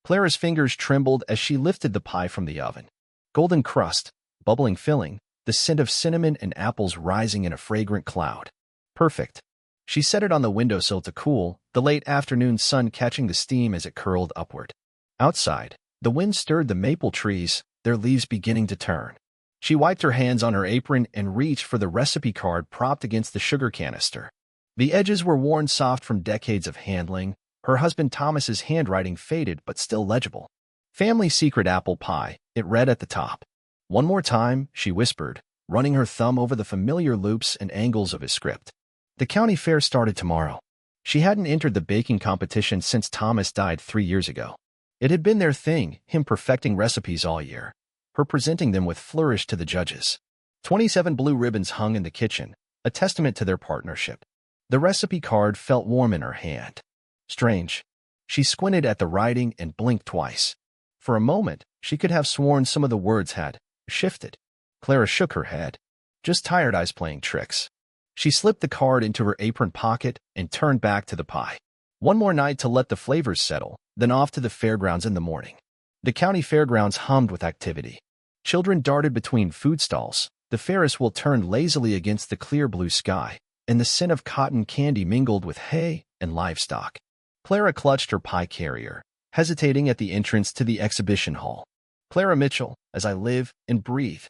Clara's fingers trembled as she lifted the pie from the oven. Golden crust, bubbling filling, the scent of cinnamon and apples rising in a fragrant cloud. Perfect. She set it on the windowsill to cool, the late afternoon sun catching the steam as it curled upward. Outside, the wind stirred the maple trees, their leaves beginning to turn. She wiped her hands on her apron and reached for the recipe card propped against the sugar canister. The edges were worn soft from decades of handling, her husband Thomas's handwriting faded but still legible. Family secret apple pie, it read at the top. One more time, she whispered, running her thumb over the familiar loops and angles of his script. The county fair started tomorrow. She hadn't entered the baking competition since Thomas died 3 years ago. It had been their thing, him perfecting recipes all year, her presenting them with flourish to the judges. 27 blue ribbons hung in the kitchen, a testament to their partnership. The recipe card felt warm in her hand. Strange. She squinted at the writing and blinked twice. For a moment, she could have sworn some of the words had shifted. Clara shook her head. Just tired eyes playing tricks. She slipped the card into her apron pocket and turned back to the pie. One more night to let the flavors settle, then off to the fairgrounds in the morning. The county fairgrounds hummed with activity. Children darted between food stalls, the Ferris wheel turned lazily against the clear blue sky, and the scent of cotton candy mingled with hay and livestock. Clara clutched her pie carrier, hesitating at the entrance to the exhibition hall. Clara Mitchell, as I live and breathe.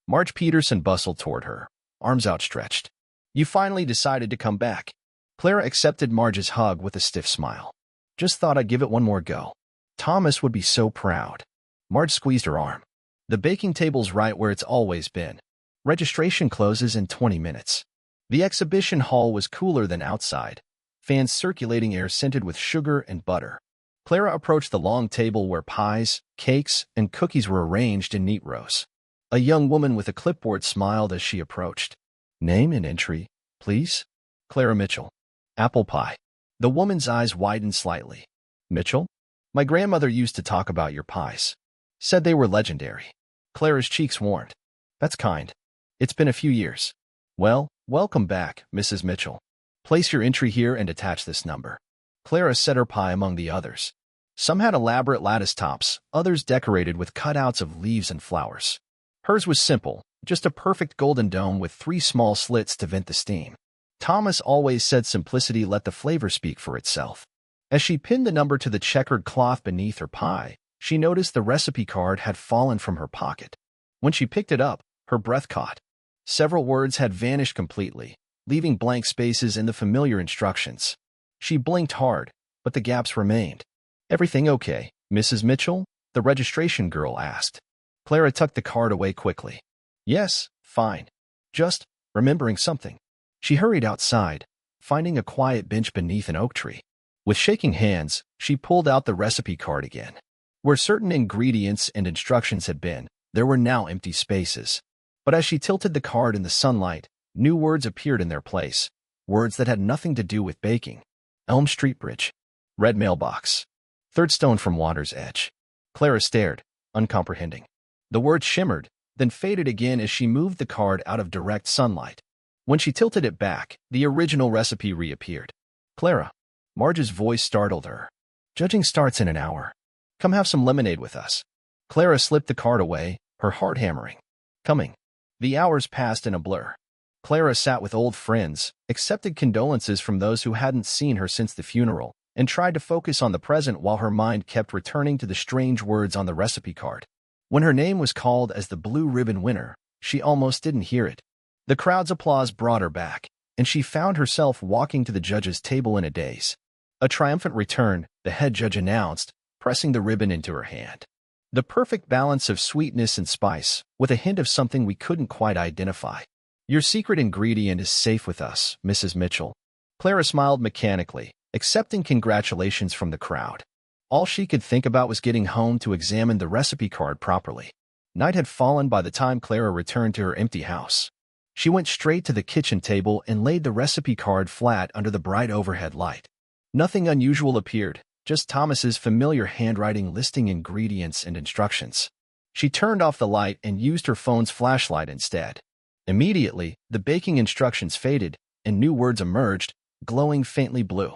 Marge Peterson bustled toward her, arms outstretched. You finally decided to come back. Clara accepted Marge's hug with a stiff smile. Just thought I'd give it one more go. Thomas would be so proud. Marge squeezed her arm. The baking table's right where it's always been. Registration closes in 20 minutes. The exhibition hall was cooler than outside, fans circulating air scented with sugar and butter. Clara approached the long table where pies, cakes, and cookies were arranged in neat rows. A young woman with a clipboard smiled as she approached. Name and entry, please? Clara Mitchell. Apple pie. The woman's eyes widened slightly. Mitchell? My grandmother used to talk about your pies. Said they were legendary. Clara's cheeks warmed. That's kind. It's been a few years. Well, welcome back, Mrs. Mitchell. Place your entry here and attach this number. Clara set her pie among the others. Some had elaborate lattice tops, others decorated with cutouts of leaves and flowers. Hers was simple, just a perfect golden dome with 3 small slits to vent the steam. Thomas always said simplicity let the flavor speak for itself. As she pinned the number to the checkered cloth beneath her pie, she noticed the recipe card had fallen from her pocket. When she picked it up, her breath caught. Several words had vanished completely, leaving blank spaces in the familiar instructions. She blinked hard, but the gaps remained. Everything okay, Mrs. Mitchell? The registration girl asked. Clara tucked the card away quickly. Yes, fine. Just remembering something. She hurried outside, finding a quiet bench beneath an oak tree. With shaking hands, she pulled out the recipe card again. Where certain ingredients and instructions had been, there were now empty spaces. But as she tilted the card in the sunlight, new words appeared in their place, words that had nothing to do with baking. Elm Street Bridge. Red mailbox. Third stone from water's edge. Clara stared, uncomprehending. The word shimmered, then faded again as she moved the card out of direct sunlight. When she tilted it back, the original recipe reappeared. Clara. Marge's voice startled her. Judging starts in an hour. Come have some lemonade with us. Clara slipped the card away, her heart hammering. Coming. The hours passed in a blur. Clara sat with old friends, accepted condolences from those who hadn't seen her since the funeral, and tried to focus on the present while her mind kept returning to the strange words on the recipe card. When her name was called as the blue ribbon winner, she almost didn't hear it. The crowd's applause brought her back, and she found herself walking to the judge's table in a daze. A triumphant return, the head judge announced, pressing the ribbon into her hand. The perfect balance of sweetness and spice, with a hint of something we couldn't quite identify. Your secret ingredient is safe with us, Mrs. Mitchell. Clara smiled mechanically, accepting congratulations from the crowd. All she could think about was getting home to examine the recipe card properly. Night had fallen by the time Clara returned to her empty house. She went straight to the kitchen table and laid the recipe card flat under the bright overhead light. Nothing unusual appeared, just Thomas's familiar handwriting listing ingredients and instructions. She turned off the light and used her phone's flashlight instead. Immediately, the baking instructions faded, and new words emerged, glowing faintly blue.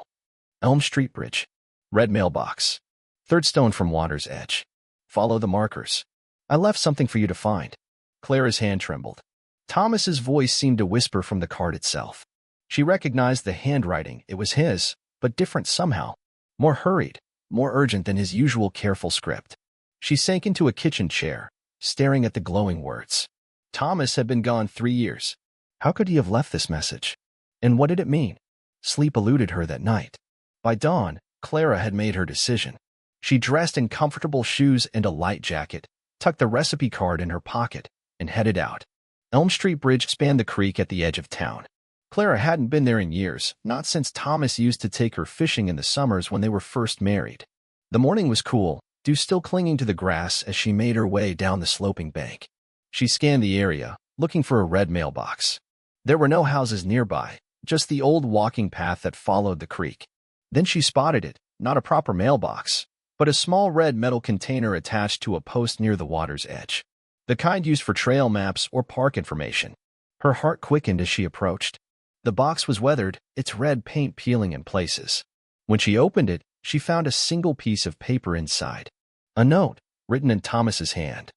Elm Street Bridge. Red mailbox. Third stone from water's edge. Follow the markers. I left something for you to find. Clara's hand trembled. Thomas's voice seemed to whisper from the card itself. She recognized the handwriting. It was his, but different somehow. More hurried, more urgent than his usual careful script. She sank into a kitchen chair, staring at the glowing words. Thomas had been gone 3 years. How could he have left this message? And what did it mean? Sleep eluded her that night. By dawn, Clara had made her decision. She dressed in comfortable shoes and a light jacket, tucked the recipe card in her pocket, and headed out. Elm Street Bridge spanned the creek at the edge of town. Clara hadn't been there in years, not since Thomas used to take her fishing in the summers when they were first married. The morning was cool, dew still clinging to the grass as she made her way down the sloping bank. She scanned the area, looking for a red mailbox. There were no houses nearby, just the old walking path that followed the creek. Then she spotted it, not a proper mailbox, but a small red metal container attached to a post near the water's edge. The kind used for trail maps or park information. Her heart quickened as she approached. The box was weathered, its red paint peeling in places. When she opened it, she found a single piece of paper inside. A note, written in Thomas's hand.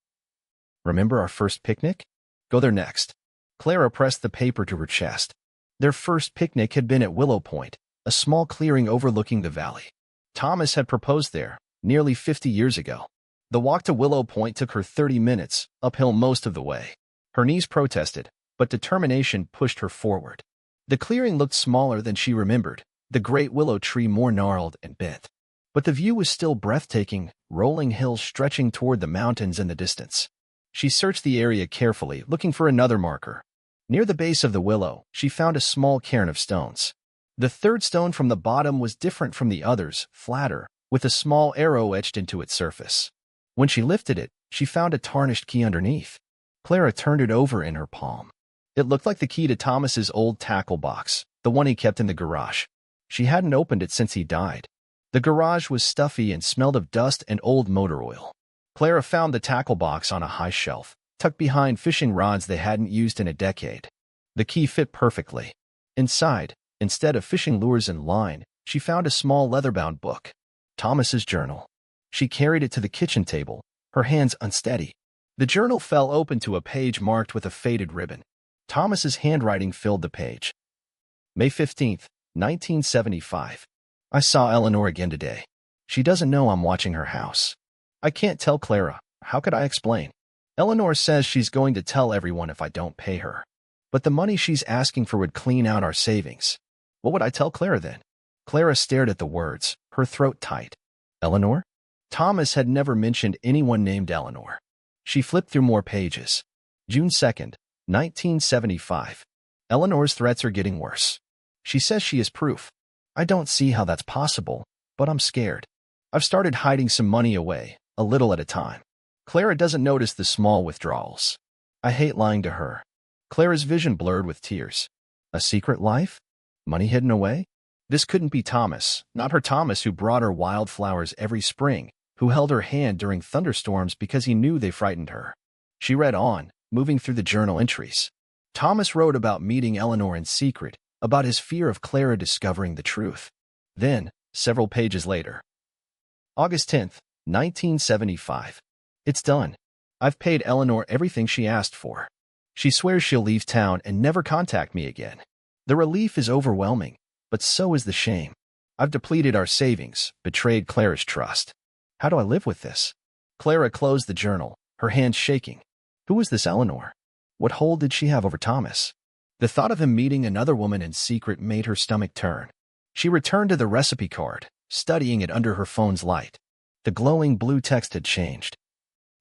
Remember our first picnic? Go there next. Clara pressed the paper to her chest. Their first picnic had been at Willow Point, a small clearing overlooking the valley. Thomas had proposed there, nearly 50 years ago. The walk to Willow Point took her 30 minutes, uphill most of the way. Her knees protested, but determination pushed her forward. The clearing looked smaller than she remembered, the great willow tree more gnarled and bent. But the view was still breathtaking, rolling hills stretching toward the mountains in the distance. She searched the area carefully, looking for another marker. Near the base of the willow, she found a small cairn of stones. The third stone from the bottom was different from the others, flatter, with a small arrow etched into its surface. When she lifted it, she found a tarnished key underneath. Clara turned it over in her palm. It looked like the key to Thomas's old tackle box, the one he kept in the garage. She hadn't opened it since he died. The garage was stuffy and smelled of dust and old motor oil. Clara found the tackle box on a high shelf, tucked behind fishing rods they hadn't used in a decade. The key fit perfectly. Inside, instead of fishing lures and line, she found a small leather-bound book. Thomas's journal. She carried it to the kitchen table, her hands unsteady. The journal fell open to a page marked with a faded ribbon. Thomas's handwriting filled the page. May 15th, 1975. I saw Eleanor again today. She doesn't know I'm watching her house. I can't tell Clara. How could I explain? Eleanor says she's going to tell everyone if I don't pay her. But the money she's asking for would clean out our savings. What would I tell Clara then? Clara stared at the words, her throat tight. Eleanor? Thomas had never mentioned anyone named Eleanor. She flipped through more pages. June 2nd, 1975. Eleanor's threats are getting worse. She says she is proof. I don't see how that's possible, but I'm scared. I've started hiding some money away, a little at a time. Clara doesn't notice the small withdrawals. I hate lying to her. Clara's vision blurred with tears. A secret life? Money hidden away? This couldn't be Thomas, not her Thomas who brought her wildflowers every spring, who held her hand during thunderstorms because he knew they frightened her. She read on, moving through the journal entries. Thomas wrote about meeting Eleanor in secret, about his fear of Clara discovering the truth. Then, several pages later. August 10th, 1975. It's done. I've paid Eleanor everything she asked for. She swears she'll leave town and never contact me again. The relief is overwhelming, but so is the shame. I've depleted our savings, betrayed Clara's trust. How do I live with this? Clara closed the journal, her hands shaking. Who was this Eleanor? What hold did she have over Thomas? The thought of him meeting another woman in secret made her stomach turn. She returned to the recipe card, studying it under her phone's light. The glowing blue text had changed.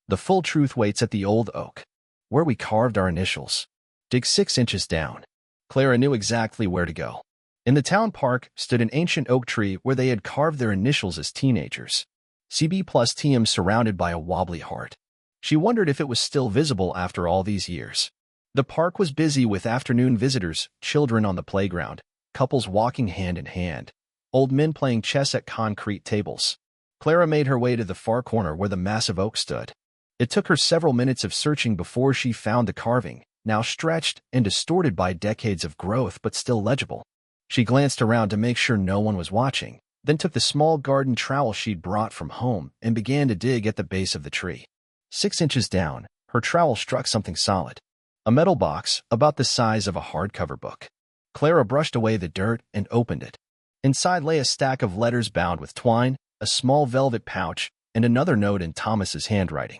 The full truth waits at the old oak, where we carved our initials. Dig 6 inches down. Clara knew exactly where to go. In the town park stood an ancient oak tree where they had carved their initials as teenagers. CB plus TM surrounded by a wobbly heart. She wondered if it was still visible after all these years. The park was busy with afternoon visitors, children on the playground, couples walking hand in hand, old men playing chess at concrete tables. Clara made her way to the far corner where the massive oak stood. It took her several minutes of searching before she found the carving, now stretched and distorted by decades of growth but still legible. She glanced around to make sure no one was watching, then took the small garden trowel she'd brought from home and began to dig at the base of the tree. 6 inches down, her trowel struck something solid. A metal box about the size of a hardcover book. Clara brushed away the dirt and opened it. Inside lay a stack of letters bound with twine, a small velvet pouch, and another note in Thomas's handwriting.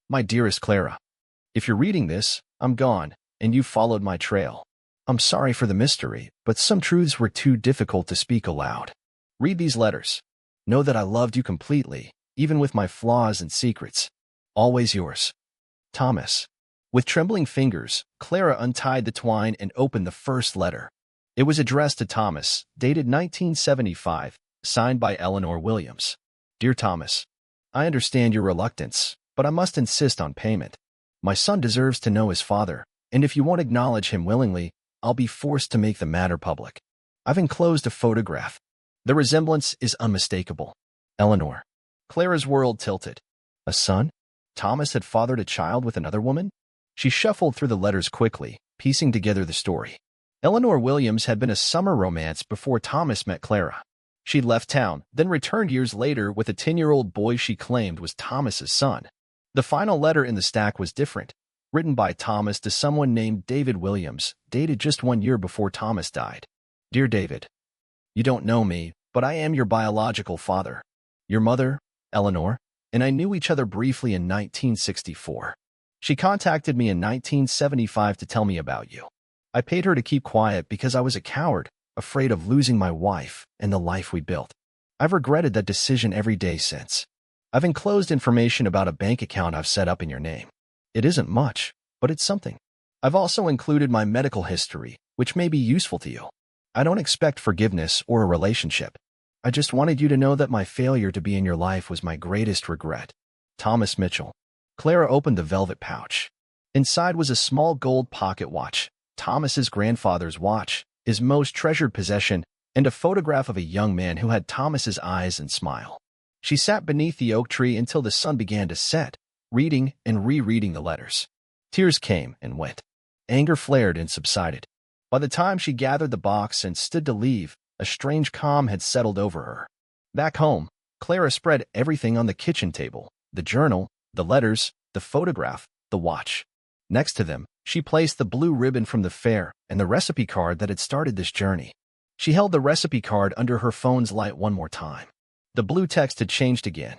My dearest Clara, if you're reading this, I'm gone, and you've followed my trail. I'm sorry for the mystery, but some truths were too difficult to speak aloud. Read these letters. Know that I loved you completely, even with my flaws and secrets. Always yours, Thomas. With trembling fingers, Clara untied the twine and opened the first letter. It was addressed to Thomas, dated 1975, signed by Eleanor Williams. Dear Thomas, I understand your reluctance, but I must insist on payment. My son deserves to know his father, and if you won't acknowledge him willingly, I'll be forced to make the matter public. I've enclosed a photograph. The resemblance is unmistakable. Eleanor. Clara's world tilted. A son? Thomas had fathered a child with another woman? She shuffled through the letters quickly, piecing together the story. Eleanor Williams had been a summer romance before Thomas met Clara. She'd left town, then returned years later with a 10-year-old boy she claimed was Thomas's son. The final letter in the stack was different, written by Thomas to someone named David Williams, dated just 1 year before Thomas died. Dear David, you don't know me, but I am your biological father. Your mother, Eleanor, and I knew each other briefly in 1964. She contacted me in 1975 to tell me about you. I paid her to keep quiet because I was a coward, afraid of losing my wife and the life we built. I've regretted that decision every day since. I've enclosed information about a bank account I've set up in your name. It isn't much, but it's something. I've also included my medical history, which may be useful to you. I don't expect forgiveness or a relationship. I just wanted you to know that my failure to be in your life was my greatest regret. Thomas Mitchell. Clara opened the velvet pouch. Inside was a small gold pocket watch, Thomas's grandfather's watch, his most treasured possession, and a photograph of a young man who had Thomas's eyes and smile. She sat beneath the oak tree until the sun began to set, reading and rereading the letters. Tears came and went. Anger flared and subsided. By the time she gathered the box and stood to leave, a strange calm had settled over her. Back home, Clara spread everything on the kitchen table, the journal, the letters, the photograph, the watch. Next to them, she placed the blue ribbon from the fair and the recipe card that had started this journey. She held the recipe card under her phone's light one more time. The blue text had changed again.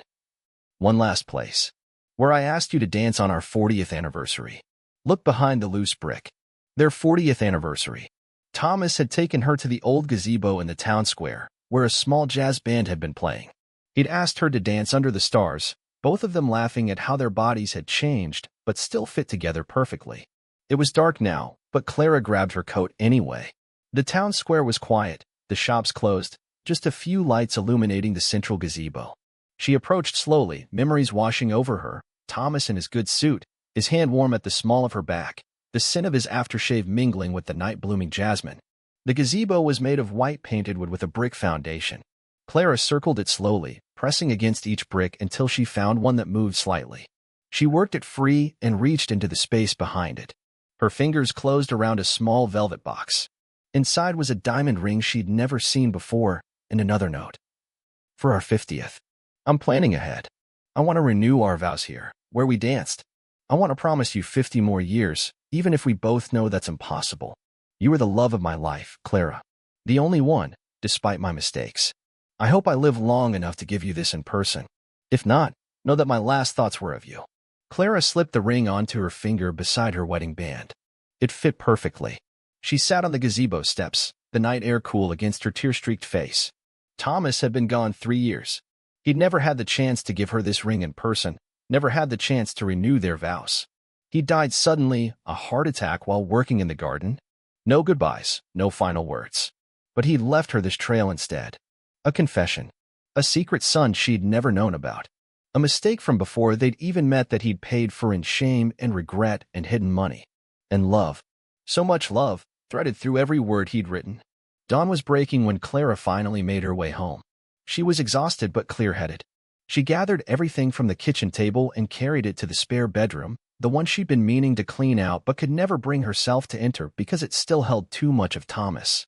One last place. Where I asked you to dance on our 40th anniversary. Look behind the loose brick. Their 40th anniversary. Thomas had taken her to the old gazebo in the town square, where a small jazz band had been playing. He'd asked her to dance under the stars, both of them laughing at how their bodies had changed, but still fit together perfectly. It was dark now, but Clara grabbed her coat anyway. The town square was quiet, the shops closed, just a few lights illuminating the central gazebo. She approached slowly, memories washing over her, Thomas in his good suit, his hand warm at the small of her back, the scent of his aftershave mingling with the night-blooming jasmine. The gazebo was made of white painted wood with a brick foundation. Clara circled it slowly, pressing against each brick until she found one that moved slightly. She worked it free and reached into the space behind it. Her fingers closed around a small velvet box. Inside was a diamond ring she'd never seen before, and another note. For our 50th. I'm planning ahead. I want to renew our vows here, where we danced. I want to promise you 50 more years, even if we both know that's impossible. You are the love of my life, Clara. The only one, despite my mistakes. I hope I live long enough to give you this in person. If not, know that my last thoughts were of you. Clara slipped the ring onto her finger beside her wedding band. It fit perfectly. She sat on the gazebo steps, the night air cool against her tear-streaked face. Thomas had been gone 3 years. He'd never had the chance to give her this ring in person, never had the chance to renew their vows. He died suddenly, a heart attack while working in the garden. No goodbyes, no final words. But he'd left her this trail instead. A confession. A secret son she'd never known about. A mistake from before they'd even met that he'd paid for in shame and regret and hidden money. And love. So much love, threaded through every word he'd written. Dawn was breaking when Clara finally made her way home. She was exhausted but clear-headed. She gathered everything from the kitchen table and carried it to the spare bedroom, the one she'd been meaning to clean out but could never bring herself to enter because it still held too much of Thomas.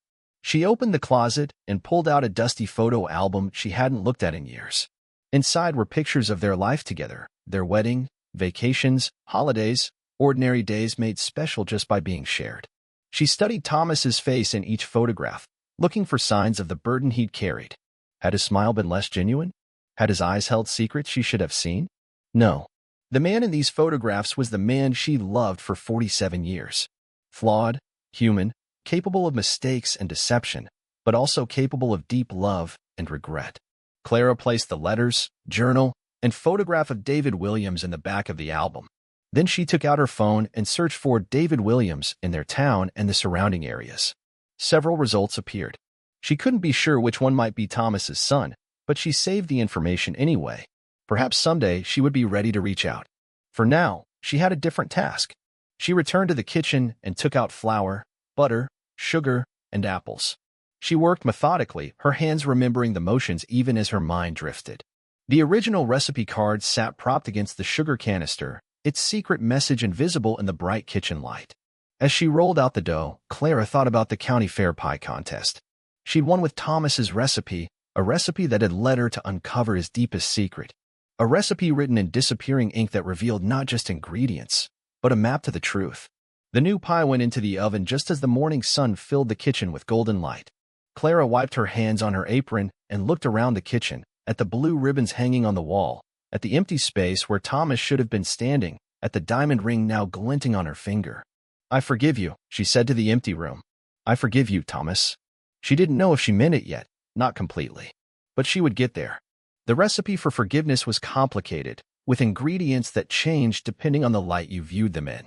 She opened the closet and pulled out a dusty photo album she hadn't looked at in years. Inside were pictures of their life together, their wedding, vacations, holidays, ordinary days made special just by being shared. She studied Thomas's face in each photograph, looking for signs of the burden he'd carried. Had his smile been less genuine? Had his eyes held secrets she should have seen? No. The man in these photographs was the man she loved for 47 years. Flawed, human, capable of mistakes and deception, but also capable of deep love and regret. Clara placed the letters, journal, and photograph of David Williams in the back of the album. Then she took out her phone and searched for David Williams in their town and the surrounding areas. Several results appeared. She couldn't be sure which one might be Thomas's son, but she saved the information anyway. Perhaps someday she would be ready to reach out. For now, she had a different task. She returned to the kitchen and took out flour, butter, sugar, and apples. She worked methodically, her hands remembering the motions even as her mind drifted. The original recipe card sat propped against the sugar canister, its secret message invisible in the bright kitchen light. As she rolled out the dough, Clara thought about the county fair pie contest. She'd won with Thomas's recipe, a recipe that had led her to uncover his deepest secret. A recipe written in disappearing ink that revealed not just ingredients, but a map to the truth. The new pie went into the oven just as the morning sun filled the kitchen with golden light. Clara wiped her hands on her apron and looked around the kitchen, at the blue ribbons hanging on the wall, at the empty space where Thomas should have been standing, at the diamond ring now glinting on her finger. "I forgive you," she said to the empty room. "I forgive you, Thomas." She didn't know if she meant it yet, not completely. But she would get there. The recipe for forgiveness was complicated, with ingredients that changed depending on the light you viewed them in.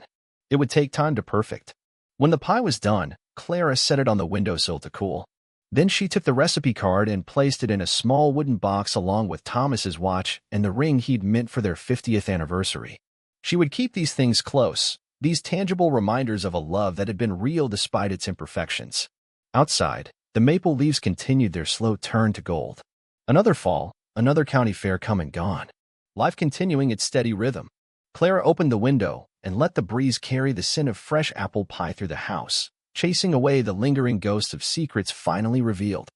It would take time to perfect. When the pie was done, Clara set it on the windowsill to cool. Then she took the recipe card and placed it in a small wooden box along with Thomas's watch and the ring he'd meant for their 50th anniversary. She would keep these things close, these tangible reminders of a love that had been real despite its imperfections. Outside, the maple leaves continued their slow turn to gold. Another fall, another county fair come and gone. Life continuing its steady rhythm. Clara opened the window and let the breeze carry the scent of fresh apple pie through the house, chasing away the lingering ghosts of secrets finally revealed.